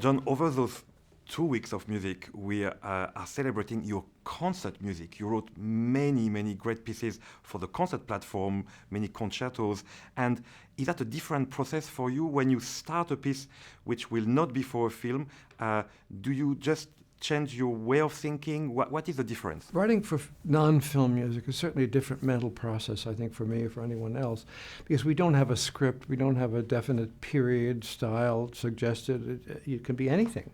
John, over those 2 weeks of music, we are celebrating your concert music. You wrote many, many great pieces for the concert platform, many concertos. And is that a different process for you when you start a piece which will not be for a film? Do you just change your way of thinking? What is the difference? Writing for non-film music is certainly a different mental process, I think, for me or for anyone else, because we don't have a script, we don't have a definite period, style suggested. It can be anything.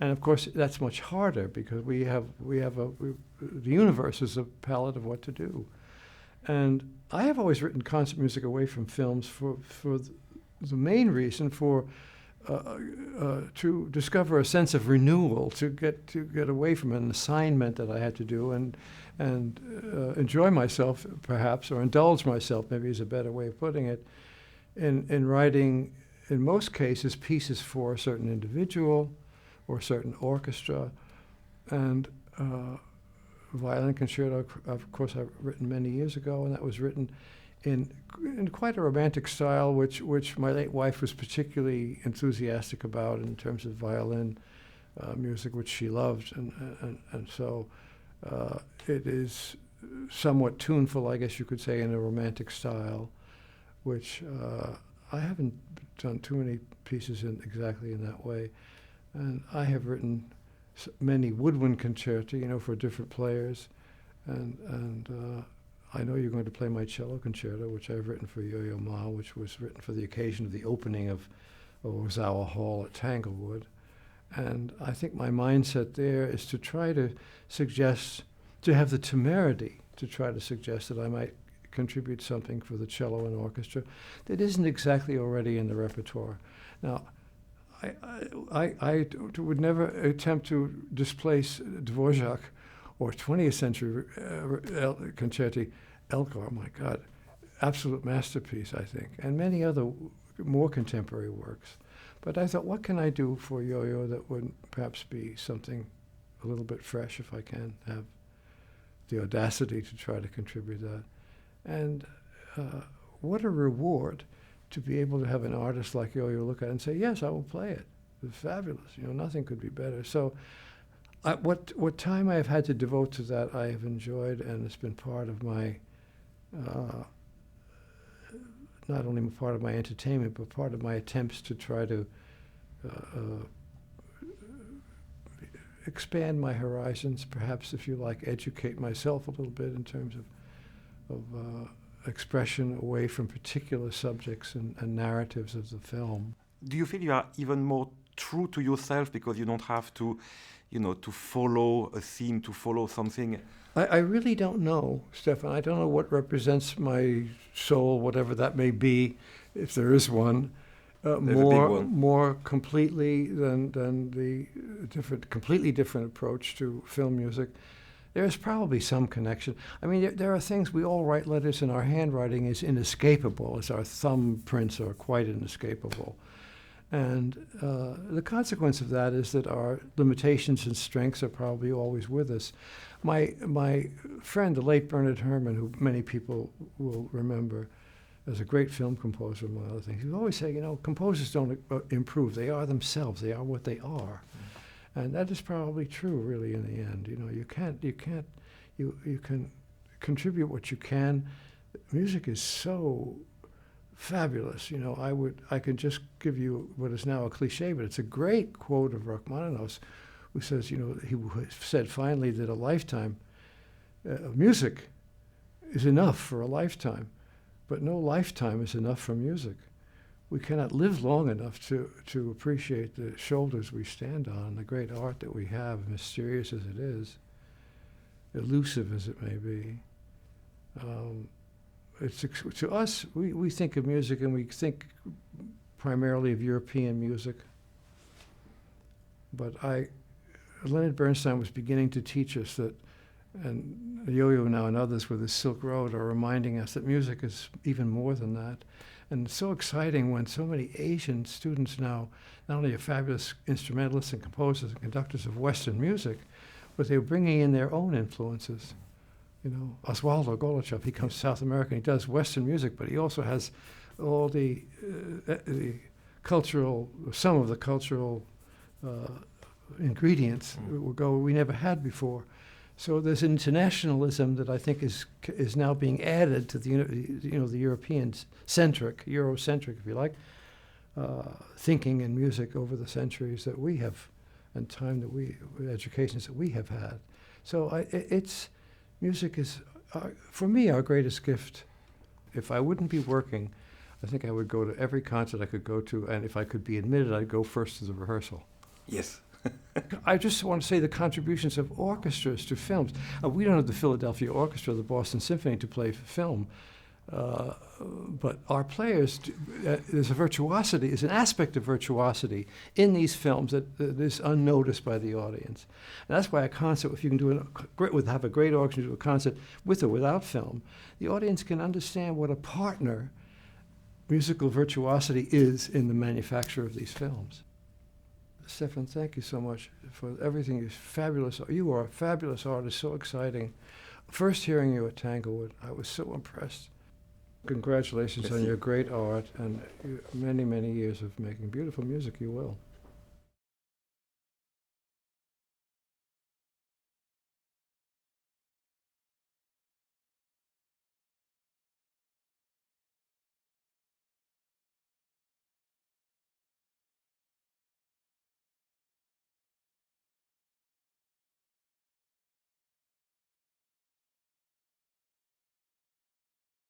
And of course, that's much harder because the universe is a palette of what to do. And I have always written concert music away from films for the main reason to discover a sense of renewal, to get away from an assignment that I had to do and enjoy myself, perhaps, or indulge myself, maybe is a better way of putting it, in writing, in most cases, pieces for a certain individual or a certain orchestra. And violin concerto, of course, I've written many years ago, and that was written in quite a romantic style, which my late wife was particularly enthusiastic about in terms of violin music, which she loved, and so it is somewhat tuneful, I guess you could say, in a romantic style, which I haven't done too many pieces exactly in that way, and I have written many woodwind concerti, for different players, and I know you're going to play my cello concerto, which I've written for Yo-Yo Ma, which was written for the occasion of the opening of Ozawa Hall at Tanglewood. And I think my mindset there is to try to have the temerity to try to suggest that I might contribute something for the cello and orchestra that isn't exactly already in the repertoire. Now, I would never attempt to displace Dvorak or 20th century concerti. Elgar, my God, absolute masterpiece, I think, and many other more contemporary works. But I thought, what can I do for Yo-Yo that would perhaps be something a little bit fresh, if I can have the audacity to try to contribute that. And what a reward to be able to have an artist like Yo-Yo look at it and say, yes, I will play it. It's fabulous. Nothing could be better. So what time I have had to devote to that, I have enjoyed, and it's been part of my, not only part of my entertainment, but part of my attempts to try to expand my horizons, perhaps, if you like, educate myself a little bit in terms of expression away from particular subjects and narratives of the film. Do you feel you are even more true to yourself because you don't have to to follow a theme, to follow something? I really don't know, Stefan. I don't know what represents my soul, whatever that may be, if there is one, more completely than the completely different approach to film music. There's probably some connection. I mean, there are things, we all write letters and our handwriting is inescapable, as our thumbprints are quite inescapable. And the consequence of that is that our limitations and strengths are probably always with us. My friend, the late Bernard Herrmann, who many people will remember as a great film composer, among other things, he would always say, composers don't improve. They are themselves. They are what they are. And that is probably true, really, in the end. You can contribute what you can. Music is so fabulous. I could just give you what is now a cliche, but it's a great quote of Rachmaninoff's, who says, he said finally that a lifetime of music is enough for a lifetime, but no lifetime is enough for music. We cannot live long enough to appreciate the shoulders we stand on, the great art that we have, mysterious as it is, elusive as it may be. To us, we think of music, and we think primarily of European music. But Leonard Bernstein was beginning to teach us that, and Yo-Yo now and others with the Silk Road are reminding us that music is even more than that. And it's so exciting when so many Asian students now not only are fabulous instrumentalists and composers and conductors of Western music, but they're bringing in their own influences. Oswaldo Golochov, he comes to South America and he does Western music, but he also has all the cultural, some of the cultural ingredients we never had before. So there's internationalism that I think is now being added to the the European-centric, Eurocentric, if you like, thinking in music over the centuries that we have, and time that educations that we have had. So music is, for me, our greatest gift. If I wouldn't be working, I think I would go to every concert I could go to, and if I could be admitted, I'd go first to the rehearsal. Yes. I just want to say the contributions of orchestras to films. We don't have the Philadelphia Orchestra, the Boston Symphony to play film, but our players, there's a virtuosity, there's an aspect of virtuosity in these films that is unnoticed by the audience. And that's why a concert, if you can have a great orchestra do a concert with or without film, the audience can understand what a partner musical virtuosity is in the manufacture of these films. Stefan, thank you so much for everything. You're fabulous. You are a fabulous artist, so exciting. First hearing you at Tanglewood, I was so impressed. Congratulations on your great art and many, many years of making beautiful music. You will.